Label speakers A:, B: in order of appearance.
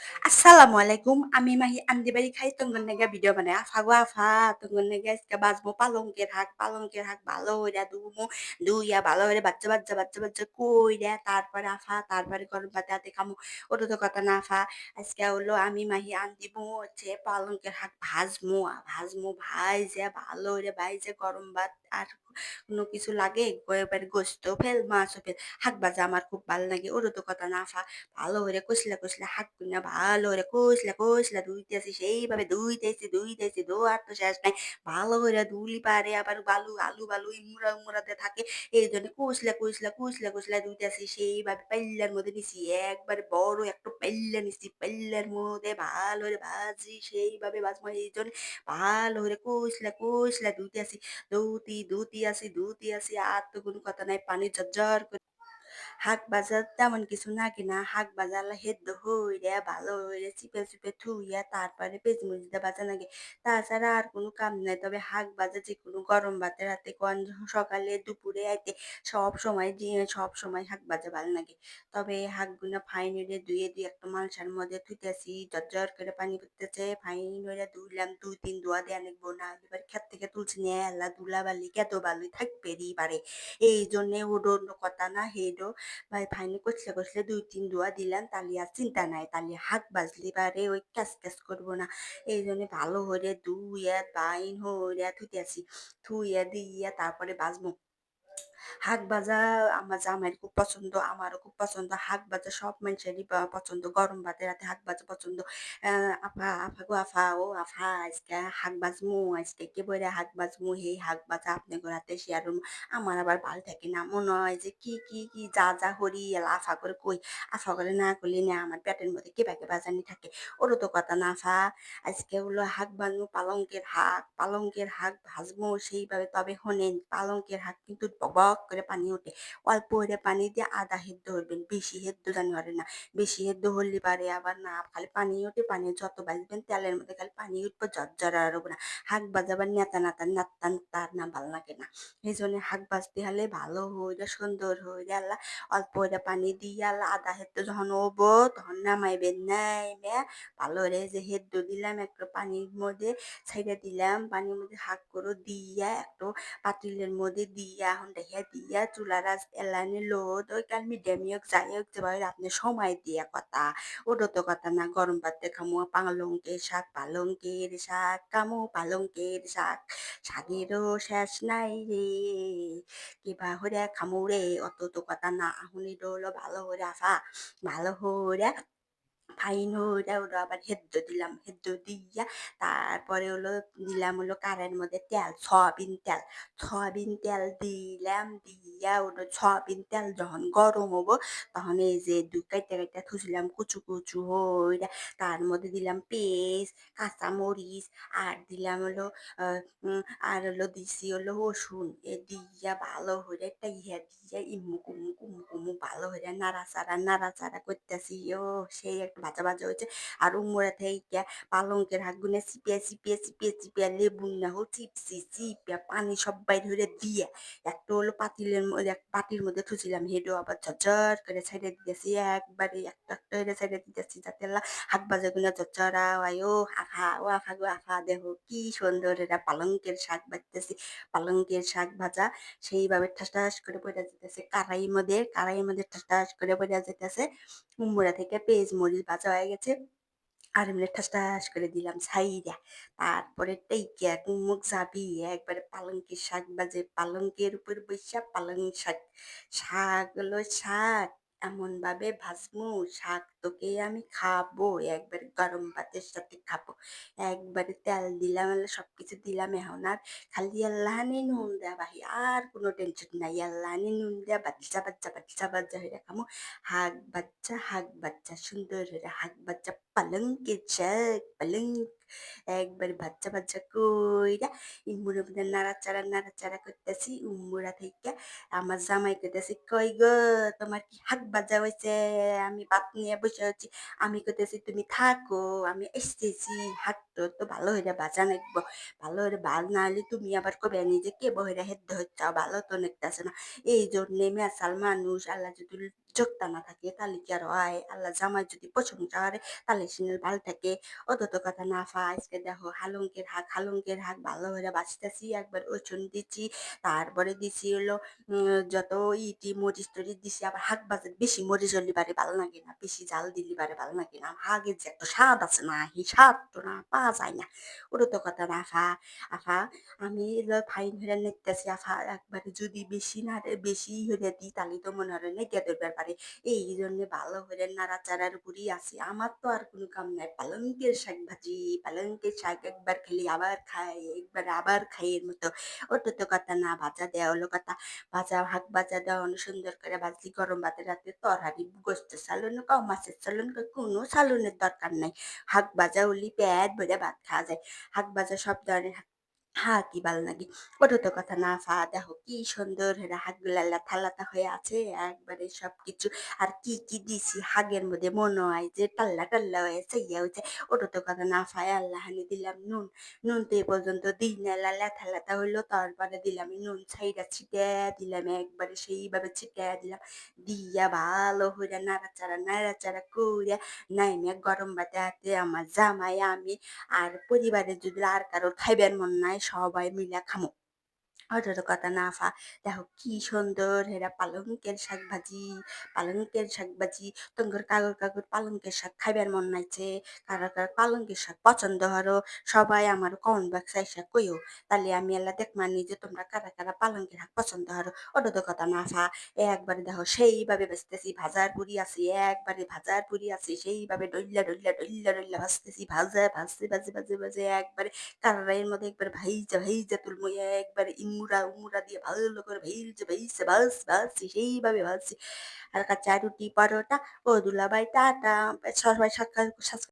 A: Assalamu alaikum. Ami mahi andi bari khai tongon nega video bane afa go afa tongon nega iska bazmo palongker hak balo ya dumu দুইয়া ভালো করে বাচ্চা কইরা তারপরে আফা তারপরে গরম পাতে হাতে খামু ওটা তো কথা না আফা আজকে হলো আমি মাহি আন দিব হচ্ছে পালঙ্কের শাক ভাজমু ভাইজা ভালো করে ভাইজা গরম ভাত আর কোনো কিছু লাগে এবার গোস্ত ফেল মাছও ফেল শাক ভাজা আমার খুব ভালো লাগে ওটা তো কথা না আফা ভালো করে কষলা হাত না ভালো করে কষলা ধুইতেছি সেইভাবে ধুইতেছি ধোয়ার তো শেষ নাই ভালো করে ধুলি পারে আবার আলু ইমুরাতে থাকে এই জন্য কষলা ধুইতেছি সেইভাবে পাল্লার মধ্যে নিছি একবারে বড় একটা পাল্লা নিছি পাল্লার মধ্যে ভালো করে ভাজি সেইভাবে ভাজবো এই জন্য ভালো করে কষলা ধুতি আসি আর তো কোনো কথা নাই পানি ঝরঝর শাক ভাজা তেমন কিছু নাকি না শাক ভাজা সেদ্ধ হইরে ভালো হইরে চিপে থুইয়া তারপরে পেঁচমরিচ দিয়ে ভাজা লাগে তাছাড়া আর কোনো কাম নাই তবে শাক ভাজা যে কোনো গরম ভাতের রাতে কোন সকালে দুপুরে আইতে সব সময় শাক ভাজা ভালো লাগে তবে শাকগুলো ফাইন হইরে দুই একটা মালসার মধ্যে থুইতেছি ঝরঝর করে পানি পড়তেছে ফাইন হইরে ধুইলাম ২-৩ ধোয়া দেয়া লাগবো না এবার ক্ষেত থেকে তুলছি নিয়ে এলা ধুলাবালি কেত বালুই থাকবেরই পারে এই জন্যে ওডো অন্য কথা না হেডো ভাই ফাইনে কষলে ২-৩ ধোয়া দিলাম তাহলে আর চিন্তা নাই তাহলে হাত বাজলে পারে ওই ক্যাস করবো না এই জন্য ভালো হইরে ধুইয়া বাইন হইরা থুইতেছি থুইয়া দিয়া তারপরে বাজবো শাক ভাজা আমার জামাইয়ের খুব পছন্দ আমারও খুব পছন্দ শাক ভাজা সব মানুষেরই পছন্দ গরম ভাতের রাতে শাক ভাজা পছন্দ আফা গো আফা ও আফা আজকে শাক ভাজমু আজকে কে বলে শাক ভাজমু সেই শাক ভাজা আপনি হাতে শেয়ার আমার আবার ভালো থাকে না মনে হয় যে কি যা হরি এলা আফা করে কই আফা করে না করলে না আমার পেটের মধ্যে কেবা জানি থাকে ওরও তো কথা না আফা আজকে হলো শাক ভাজমু পালঙ্কের শাক ভাজমু সেইভাবে তবে শোনেন পালঙ্কের শাক কিন্তু বক করে পানি ওঠে অল্প করে পানি দিয়ে আধা সেদ্ধ হইবেন বেশি সেদ্ধ জানি হরে না বেশি সেদ্ধ হলে পারে আবার না খালি পানি ওঠে পানি যত বাজবেন তেলের মধ্যে খালি পানি উঠবো ঝরঝর আর হবে না শাক ভাজাবার নেতা না ভালো লাগে না এই জন্য শাক ভাজতে হলে ভালো হইলে সুন্দর হইলে আল্লাহ অল্প করে পানি দিয়ে আল্লাহ আধা সেদ্ধ যখন হবো তখন নামাইবেন নাইমে ভালো করে যে সেদ্ধ দিলাম একটু পানির মধ্যে ছাইড়া দিলাম পানির মধ্যে হাত করে দিয়া একটু পাতিলের মধ্যে দিয়া এখন দেখিয়া দিয়া চুলার আঁচ এলানি লোদ ওই কাল মিডিয়াম হোক যাই হোক যেভাবে আপনি সময় দিয়া কথা ওটা তো কথা না গরম ভাতে খামু পালঙ্কের শাক কামু পালঙ্কের শাকেরও শেষ নাই রে কিবা হইরা খামু রে অত তো কথা না আহুনি হলো ভালো হইরা আফা ভালো হইরা ফাইন হইরা ওটা আবার হেদ্দ দিয়া তারপরে দিলাম কারের মধ্যে সয়াবিন তেল দিলাম দিয়া ওটা সয়াবিন তেল যখন গরম হবো তখন এই যে কাইটা থুছিলাম কুচু হইরা তার মধ্যে দিলাম পেস্ট কাঁচামরিচ আর দিলাম আর দিছি রসুন এ দিয়া ভালো হইরা একটা দিয়া ইমু ভালো হইরা নাড়াচাড়া করতেছি ও সেই একটা ভাজা হয়েছে আর উমরা থেকে পালঙ্কের শাকগুলো চিপিয়া লেবুর না হোক চিপিয়া পানি সব বাইর হইরে দিয়ে একটা পাতিলের মধ্যে পাটির মধ্যে থুছিলাম হেডো আবার ঝরঝর করে ছাইড়ে দিতেছি একবারে একটা হইরে ছাইড়ে দিতেছি যাতে হাত ভাজা গুলো ঝরঝরা হয় ও আফা গো আফা দেখো কি সুন্দর এরা পালঙ্কের শাক ভাজতেছি পালঙ্কের শাক ভাজা সেইভাবে ঠাস করে পড়ে যেতেছে কারাইয়ের মধ্যে ঠাস করে পড়ে যেতেছে কুমড়া থেকে পেঁয়াজ মরিচ ভাজা হয়ে গেছে আর এমনি ঠাস করে দিলাম ছাইরা তারপরে টেইকা মুখ চাপিয়ে একবারে পালঙ্কের শাক বাজে পালঙ্কের উপর বৈশা পালং শাক এমন ভাবে ভাজমু শাক তোকে আমি খাবো একবার গরম ভাতের সাথে খাবো একবারে তেল দিলাম সবকিছু দিলাম এখন আর খালি আল্লাহানি নুন দেয়া বাহি আর কোনো টেনশন নাই আল্লাহানি নুন দেয়া বাচ্চা হয়ে খামো শাক বাচ্চা সুন্দর হয়ে শাক বাচ্চা পালঙ্কের শাক একবার বাচ্চা কইরা ইমুরের মধ্যে নাড়াচাড়া করতেছি উম্মুরা থেকে আমার জামাই কইতেছি কই গো তোমার কি শাক ভাজা হয়েছে আমি ভাত নিয়ে বসে আছি আমি কইতেছি তুমি থাকো আমি এসতেছি শাক তো ভালো হইরা ভাজা নাকবো ভালো হইরা ভাজ না হলে তুমি আবার কবে নিজে কে বহিরা হেদ্দ হচ্ছে ভালো তো নাকতেছে না এই জন্যে মেসাল মানুষ আল্লাহ যদি যোগটা না থাকে তাহলে কি আর হয়? আল্লাহ জামাই যদি প্রশংসা করে তাহলে সে ভাল থাকে। ওটা তো কথা না ফা। আজকে দেখো হালুঙ্কের শাক ভালো করে বাছতেছি, একবার রসুন দিচ্ছি, তারপরে দিছি হলো যত মরিচ-টরিচ দিছি। আবার শাক ভাজাত বেশি মরিচ হলে পারে ভালো লাগে না, বেশি ঝাল দিলে পারে ভালো লাগে না। শাকের যে একটা স্বাদ আছে না, সেই স্বাদ তো না পাওয়া যায় না। ওটা তো কথা না আফা। আফা, আমি এলো ফাইন হইরা নাইতেছি আফা, একবারে যদি বেশি না বেশি হইরা দিই তাহলে তো মনে হয় নাইকা ধরবার পারে। এই জন্য ভালো করে নাড়াচাড়ার উপরই আছি। আমার তো আর কোনো কাম নাই। পালঙ্কের শাক ভাজি, পালঙ্কের শাক একবার খেলি আবার খাই, একবার আবার খাই এর মতো। ওটা তো কথা না, ভাজা দেওয়া হলো কথা। শাক ভাজা দেওয়া অনেক সুন্দর করে ভাজি, গরম ভাতের রাতে তরকারি গোস্তের সালুন কও, মাছের সালুন কও, কোনো সালুনের দরকার নাই। শাক ভাজা হলি পেট ভরে ভাত খাওয়া যায়। শাক ভাজা সব ধরনের কি ভাল লাগে। ওটা তো কথা না ফা। দেখো কি সুন্দর হেরা হাঁকগুলা লাথা লাথা হয়ে আছে, একবারে সবকিছু। আর কি কি দিছি হাগের মধ্যে মনে হয় যে টাল্লা টাল্লা হয়েছে, ইয়ে হয়েছে। ওটা তো কথা না ফায়, আল্লাহ হানি দিলাম নুন। নুন তো এ পর্যন্ত দিই না, লেথা লেথা হইলো, তারপরে দিলাম নুন ছাইরা ছিটে দিলাম, একবারে সেইভাবে ছিটে দিলাম। দিয়া ভালো হইরা নাড়াচাড়া নাড়াচাড়া কইরা নাইমা গরম ভাতে হাতে আমার জামাই আমি আর পরিবারের যদি আর কারোর খাইবার মন নাই সবাই মিলা খামু। ওটার কথা না ফা। দেখো কি সুন্দর হেরা পালঙ্কের শাক ভাজি, পালঙ্কের শাক ভাজি। তোমার কাগর কাগর পালঙ্কের শাক খাইবার মন নাইছে, কারো কারো পালঙ্কের শাক পছন্দ হরো, সবাই আমার কমেন্ট বক্সে এসে কইও। তাহলে আমি এলা দেখমানি যে তোমরা কারা কারা পালঙ্কের শাক পছন্দ হরো। ওটা তো কথা না ফা। একবারে দেখো সেইভাবে বেচতেছি, ভাজার পুরি আছে, একবারে ভাজার পুরি আছে, সেইভাবে ডইল্লা ডইল্লা ডইল্লা ডইল্লা ভাজতেছি, ভাজতে ভাজে একবারে কারাইয়ের মধ্যে একবার ভাইজা তুলমু, একবারে ইমুরা উমুরা দিয়ে ভালো করে ভাজছি, সেইভাবে ভাজছি। হালকা চা, রুটি, পরোটা। ও দুলাভাই টাটা। সবাই সকাল